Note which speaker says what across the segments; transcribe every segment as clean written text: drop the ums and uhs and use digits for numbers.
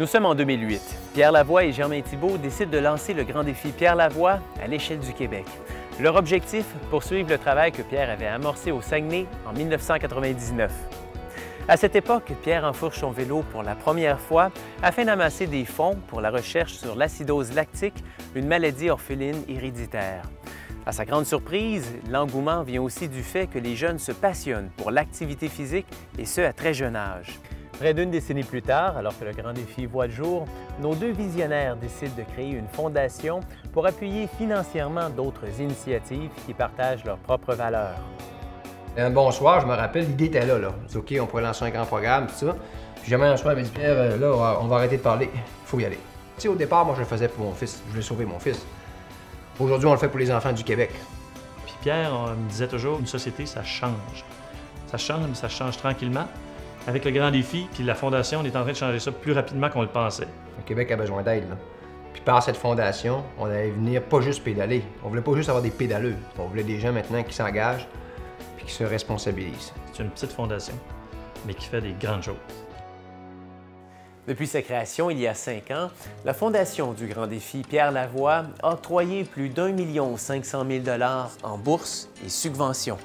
Speaker 1: Nous sommes en 2008. Pierre Lavoie et Germain Thibault décident de lancer le grand défi Pierre Lavoie à l'échelle du Québec. Leur objectif, poursuivre le travail que Pierre avait amorcé au Saguenay en 1999. À cette époque, Pierre enfourche son vélo pour la première fois afin d'amasser des fonds pour la recherche sur l'acidose lactique, une maladie orpheline héréditaire. À sa grande surprise, l'engouement vient aussi du fait que les jeunes se passionnent pour l'activité physique et ce, à très jeune âge. Près d'une décennie plus tard, alors que le grand défi voit le jour, nos deux visionnaires décident de créer une fondation pour appuyer financièrement d'autres initiatives qui partagent leurs propres valeurs.
Speaker 2: Un bon soir, je me rappelle, l'idée était là. Je dis, OK, on pourrait lancer un grand programme, tout ça. Puis jamais un soir, il m'a dit, Pierre, là, on va arrêter de parler, il faut y aller. Tu sais, au départ, moi, je le faisais pour mon fils, je voulais sauver mon fils. Aujourd'hui, on le fait pour les enfants du Québec.
Speaker 3: Puis Pierre me disait toujours, une société, ça change. Ça change, mais ça change tranquillement. Avec le grand défi, puis la Fondation, on est en train de changer ça plus rapidement qu'on le pensait.
Speaker 2: Le Québec a besoin d'aide, là. Puis par cette fondation, on allait venir pas juste pédaler. On voulait pas juste avoir des pédaleux. On voulait des gens maintenant qui s'engagent puis qui se responsabilisent.
Speaker 3: C'est une petite fondation, mais qui fait des grandes choses.
Speaker 1: Depuis sa création, il y a 5 ans, la Fondation du Grand Défi Pierre Lavoie a octroyé plus d'1 500 000 $ en bourses et subventions.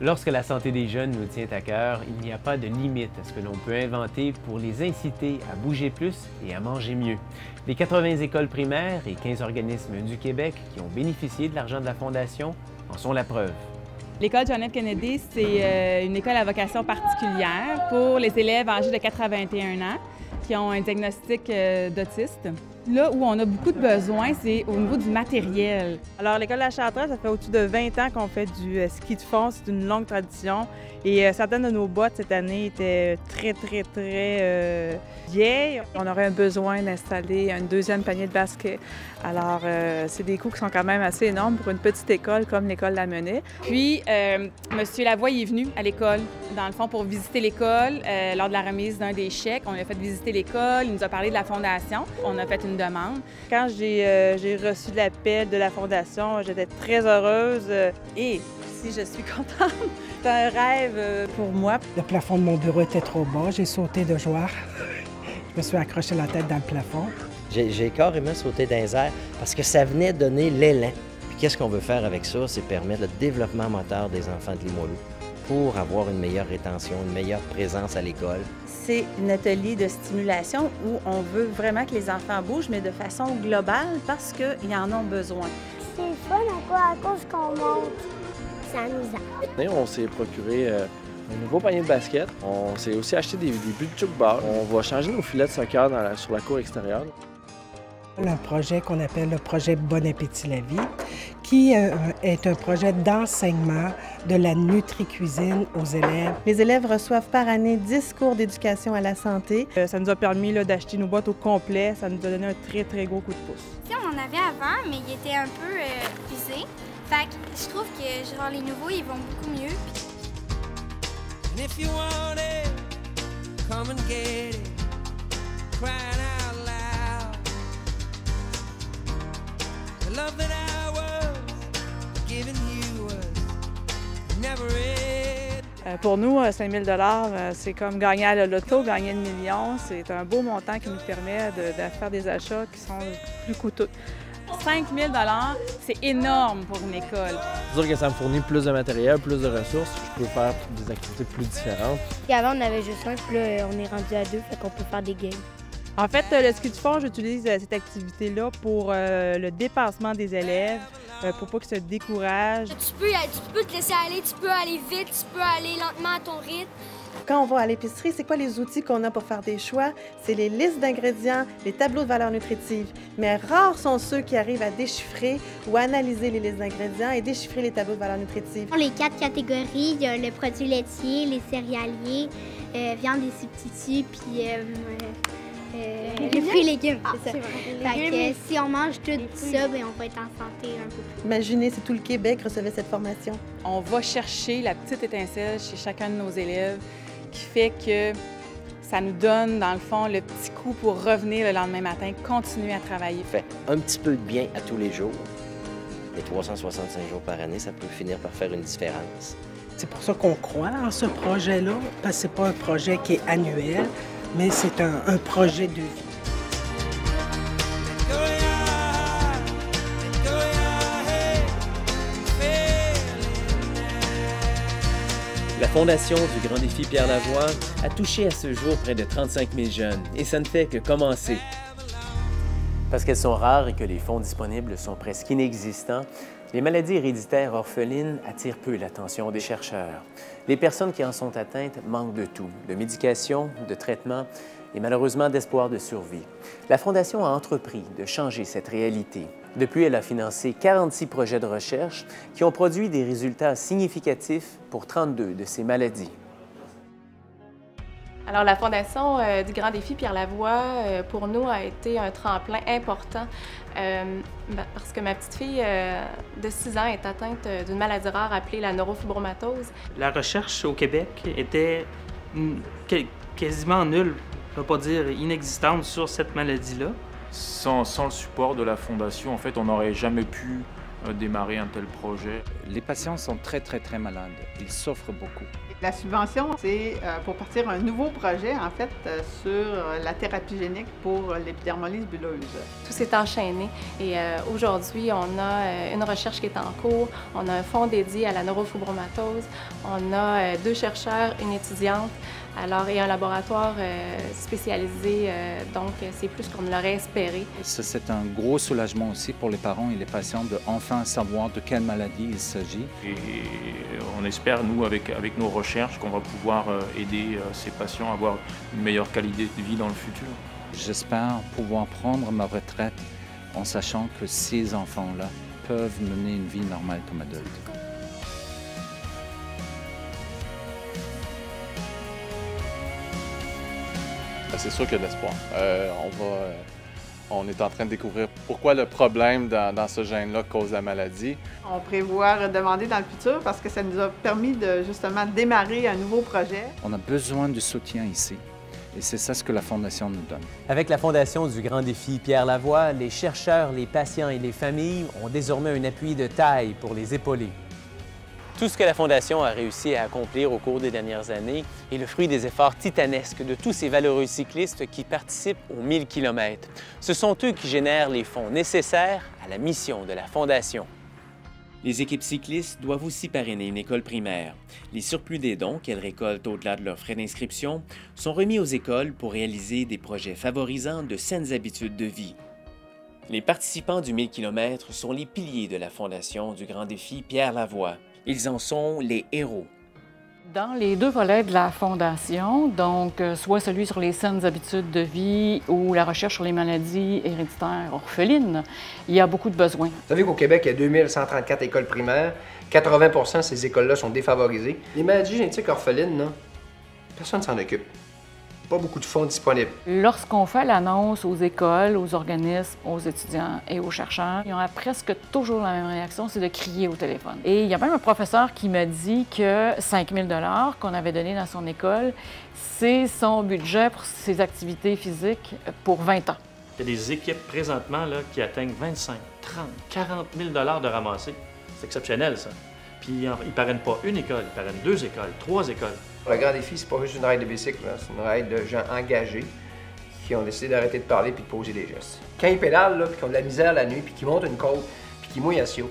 Speaker 1: Lorsque la santé des jeunes nous tient à cœur, il n'y a pas de limite à ce que l'on peut inventer pour les inciter à bouger plus et à manger mieux. Les 80 écoles primaires et 15 organismes du Québec qui ont bénéficié de l'argent de la Fondation en sont la preuve.
Speaker 4: L'école John F. Kennedy, c'est une école à vocation particulière pour les élèves âgés de 4 à 21 ans qui ont un diagnostic d'autiste. Là où on a beaucoup de besoins, c'est au niveau du matériel.
Speaker 5: Alors, l'École de la Chartrette, ça fait au-dessus de 20 ans qu'on fait du ski de fond. C'est une longue tradition. Et certaines de nos bottes, cette année, étaient très vieilles. On aurait un besoin d'installer un deuxième panier de basket. Alors, c'est des coûts qui sont quand même assez énormes pour une petite école comme l'École Lamennais.
Speaker 4: Puis, M. Lavoie est venu à l'école, dans le fond, pour visiter l'école lors de la remise d'un des chèques. On lui a fait visiter l'école, il nous a parlé de la Fondation. On a fait une demande.
Speaker 5: Quand j'ai reçu l'appel de la Fondation, j'étais très heureuse. Et si je suis contente, c'est un rêve pour moi.
Speaker 6: Le plafond de mon bureau était trop bas, j'ai sauté de joie. Je me suis accroché la tête dans le plafond.
Speaker 7: J'ai carrément sauté dans les airs parce que ça venait donner l'élan. Puis qu'est-ce qu'on veut faire avec ça? C'est permettre le développement moteur des enfants de Limoilou pour avoir une meilleure rétention, une meilleure présence à l'école.
Speaker 8: C'est un atelier de stimulation où on veut vraiment que les enfants bougent, mais de façon globale parce qu'ils en ont besoin.
Speaker 9: C'est fun à cause qu'on monte. C'est amusant.
Speaker 10: On s'est procuré un nouveau panier de basket. On s'est aussi acheté des buts de jukebox. On va changer nos filets de soccer sur la cour extérieure.
Speaker 6: Un projet qu'on appelle le projet Bon Appétit la vie, qui est un projet d'enseignement de la nutri-cuisine aux élèves.
Speaker 11: Les élèves reçoivent par année 10 cours d'éducation à la santé.
Speaker 5: Ça nous a permis d'acheter nos boîtes au complet. Ça nous a donné un très gros coup de pouce.
Speaker 9: Si on en avait avant, mais il était un peu usé. Fait que je trouve que genre, les nouveaux, ils vont beaucoup mieux.
Speaker 5: Pour nous, 5 000 $, c'est comme gagner à la loto, gagner le million. C'est un beau montant qui nous permet de faire des achats qui sont plus coûteux.
Speaker 4: 5 000 $, c'est énorme pour une école.
Speaker 10: C'est sûr que ça me fournit plus de matériel, plus de ressources. Je peux faire des activités plus différentes.
Speaker 9: Et avant, on avait juste un, puis là, on est rendu à 2, fait qu'on peut faire des games.
Speaker 5: En fait, le ski de fond, j'utilise cette activité-là pour le dépassement des élèves, pour pas qu'ils se découragent.
Speaker 9: Tu peux te laisser aller, tu peux aller vite, tu peux aller lentement à ton rythme.
Speaker 11: Quand on va à l'épicerie, c'est quoi les outils qu'on a pour faire des choix? C'est les listes d'ingrédients, les tableaux de valeurs nutritives. Mais rares sont ceux qui arrivent à déchiffrer ou analyser les listes d'ingrédients et déchiffrer les tableaux de valeurs nutritives.
Speaker 9: Les 4 catégories, il y a le produit laitier, les céréaliers, viande et substituts, puis les fruits et légumes. C'est ça. Fait que si on mange tout ça, bien, on va être en santé un peu plus.
Speaker 11: Imaginez si tout le Québec recevait cette formation.
Speaker 4: On va chercher la petite étincelle chez chacun de nos élèves qui fait que ça nous donne, dans le fond, le petit coup pour revenir le lendemain matin, continuer à travailler.
Speaker 7: Fait un petit peu de bien à tous les jours. Et 365 jours par année, ça peut finir par faire une différence.
Speaker 6: C'est pour ça qu'on croit en ce projet-là, parce que c'est pas un projet qui est annuel. mais c'est un projet de vie.
Speaker 1: La Fondation du Grand Défi Pierre Lavoie a touché à ce jour près de 35 000 jeunes et ça ne fait que commencer. Parce qu'elles sont rares et que les fonds disponibles sont presque inexistants, les maladies héréditaires orphelines attirent peu l'attention des chercheurs. Les personnes qui en sont atteintes manquent de tout, de médication, de traitement et malheureusement d'espoir de survie. La Fondation a entrepris de changer cette réalité. Depuis, elle a financé 46 projets de recherche qui ont produit des résultats significatifs pour 32 de ces maladies.
Speaker 12: Alors, la Fondation du Grand Défi Pierre Lavoie, pour nous, a été un tremplin important parce que ma petite fille de 6 ans est atteinte d'une maladie rare appelée la neurofibromatose.
Speaker 13: La recherche au Québec était quasiment nulle, pour ne pas dire inexistante, sur cette maladie-là.
Speaker 14: Sans le support de la Fondation, en fait, on n'aurait jamais pu démarrer un tel projet.
Speaker 15: Les patients sont très malades. Ils souffrent beaucoup.
Speaker 16: La subvention, c'est pour partir un nouveau projet, en fait, sur la thérapie génique pour l'épidermolyse bulleuse.
Speaker 12: Tout s'est enchaîné et aujourd'hui, on a une recherche qui est en cours. On a un fonds dédié à la neurofibromatose. On a 2 chercheurs, une étudiante, et un laboratoire spécialisé. Donc, c'est plus qu'on l'aurait espéré.
Speaker 15: C'est un gros soulagement aussi pour les parents et les patients de enfin savoir de quelle maladie il s'agit.
Speaker 14: Et on espère, nous, avec nos recherches, qu'on va pouvoir aider ces patients à avoir une meilleure qualité de vie dans le futur.
Speaker 15: J'espère pouvoir prendre ma retraite en sachant que ces enfants-là peuvent mener une vie normale comme adultes.
Speaker 17: C'est sûr qu'il y a de l'espoir. On est en train de découvrir pourquoi le problème dans ce gène-là cause la maladie.
Speaker 16: On prévoit demander dans le futur parce que ça nous a permis de justement démarrer un nouveau projet.
Speaker 15: On a besoin du soutien ici et c'est ça ce que la Fondation nous donne.
Speaker 1: Avec la Fondation du Grand Défi Pierre Lavoie, les chercheurs, les patients et les familles ont désormais un appui de taille pour les épauler. Tout ce que la Fondation a réussi à accomplir au cours des dernières années est le fruit des efforts titanesques de tous ces valeureux cyclistes qui participent aux 1000 km. Ce sont eux qui génèrent les fonds nécessaires à la mission de la Fondation. Les équipes cyclistes doivent aussi parrainer une école primaire. Les surplus des dons qu'elles récoltent au-delà de leurs frais d'inscription sont remis aux écoles pour réaliser des projets favorisant de saines habitudes de vie. Les participants du 1000 km sont les piliers de la Fondation du Grand Défi Pierre Lavoie. Ils en sont les héros.
Speaker 18: Dans les 2 volets de la Fondation, donc soit celui sur les saines habitudes de vie ou la recherche sur les maladies héréditaires orphelines, il y a beaucoup de besoins.
Speaker 2: Vous savez qu'au Québec, il y a 2134 écoles primaires. 80% de ces écoles-là sont défavorisées. Les maladies génétiques orphelines, là, personne ne s'en occupe. Pas beaucoup de fonds disponibles.
Speaker 18: Lorsqu'on fait l'annonce aux écoles, aux organismes, aux étudiants et aux chercheurs, ils ont presque toujours la même réaction, c'est de crier au téléphone. Et il y a même un professeur qui m'a dit que 5 000 $ qu'on avait donné dans son école, c'est son budget pour ses activités physiques pour 20 ans.
Speaker 3: Il y a des équipes présentement là, qui atteignent 25, 30, 40 000 $ de ramasser. C'est exceptionnel, ça. Puis ils ne parrainent pas une école, ils parrainent 2 écoles, 3 écoles.
Speaker 2: Le Grand Défi, c'est pas juste une ride de bicycle, c'est une ride de gens engagés qui ont décidé d'arrêter de parler puis de poser des gestes. Quand ils pédalent, puis qu'ils ont de la misère la nuit, puis qu'ils montent une côte, puis qu'ils mouillent à Sio,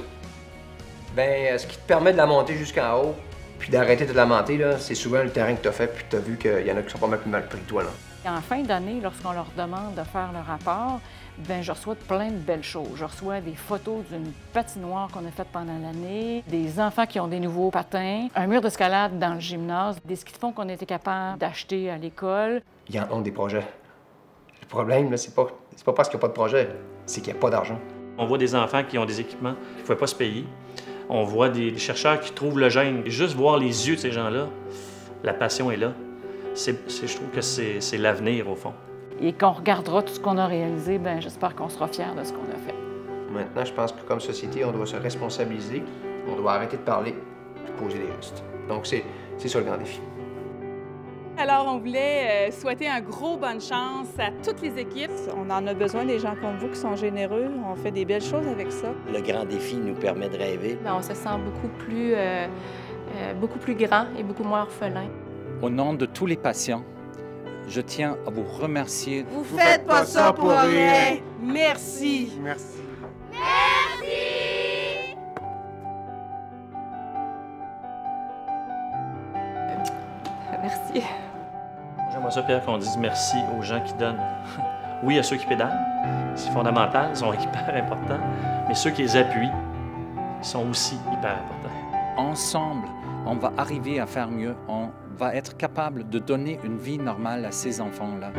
Speaker 2: bien, ce qui te permet de la monter jusqu'en haut, puis d'arrêter de la monter, c'est souvent le terrain que tu as fait, puis tu as vu qu'il y en a qui sont pas mal plus mal pris que toi. Là.
Speaker 18: En fin d'année, lorsqu'on leur demande de faire le rapport, bien, je reçois plein de belles choses. Je reçois des photos d'une patinoire qu'on a faite pendant l'année, des enfants qui ont des nouveaux patins, un mur d'escalade dans le gymnase, des skis de fond qu'on a été capable d'acheter à l'école.
Speaker 2: Ils en ont des projets. Le problème, c'est pas parce qu'il n'y a pas de projet, c'est qu'il n'y a pas d'argent.
Speaker 3: On voit des enfants qui ont des équipements qui ne pouvaient pas se payer. On voit des chercheurs qui trouvent le gène. Et juste voir les yeux de ces gens-là, la passion est là. Je trouve que c'est l'avenir, au fond.
Speaker 18: Et qu'on regardera tout ce qu'on a réalisé, bien, j'espère qu'on sera fiers de ce qu'on a fait.
Speaker 2: Maintenant, je pense que comme société, on doit se responsabiliser, on doit arrêter de parler et poser des gestes. Donc, c'est ça le grand défi.
Speaker 4: Alors, on voulait souhaiter un gros bonne chance à toutes les équipes.
Speaker 5: On en a besoin des gens comme vous qui sont généreux. On fait des belles choses avec ça.
Speaker 7: Le grand défi nous permet de rêver.
Speaker 12: Bien, on se sent beaucoup plus grand et beaucoup moins orphelin.
Speaker 15: Au nom de tous les patients, Je tiens à vous remercier.
Speaker 19: Vous faites pas ça pour rien. Merci.
Speaker 20: Merci.
Speaker 12: Merci.
Speaker 3: J'aimerais ça, Pierre, qu'on dise merci aux gens qui donnent. Oui, à ceux qui pédalent, c'est fondamental, ils sont hyper importants, mais ceux qui les appuient sont aussi hyper importants.
Speaker 15: Ensemble, on va arriver à faire mieux. On va être capable de donner une vie normale à ces enfants-là.